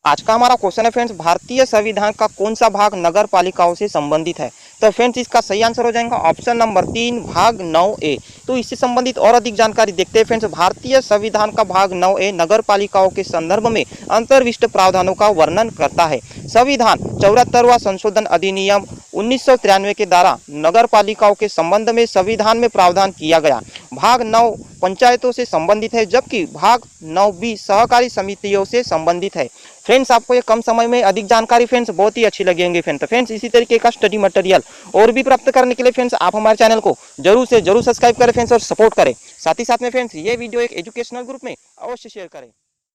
आज का हमारा क्वेश्चन है फ्रेंड्स, भारतीय संविधान का कौन सा भाग नगर पालिकाओं से संबंधित है। तो फ्रेंड्स इसका सही आंसर हो जाएगा ऑप्शन नंबर 3 भाग 9A। तो इससे संबंधित और अधिक जानकारी देखते हैं फ्रेंड्स। भारतीय संविधान का भाग 9A नगर पालिकाओं के संदर्भ में अंतर्विष्ट प्रावधानों का वर्णन करता है। संविधान 74वां संशोधन अधिनियम 1993 के द्वारा नगर पालिकाओं के संबंध में संविधान में प्रावधान किया गया। भाग 9 पंचायतों से संबंधित है, जबकि भाग 9B सहकारी समितियों से संबंधित है। फ्रेंड्स आपको ये कम समय में अधिक जानकारी फ्रेंड्स बहुत ही अच्छी लगेंगे फ्रेंड्स इसी तरीके का स्टडी मटेरियल और भी प्राप्त करने के लिए फ्रेंड्स आप हमारे चैनल को जरूर से जरूर सब्सक्राइब करें फ्रेंड्स और सपोर्ट करें। साथ ही साथ में फ्रेंड्स ये वीडियो एक एजुकेशनल ग्रुप में अवश्य शेयर करें।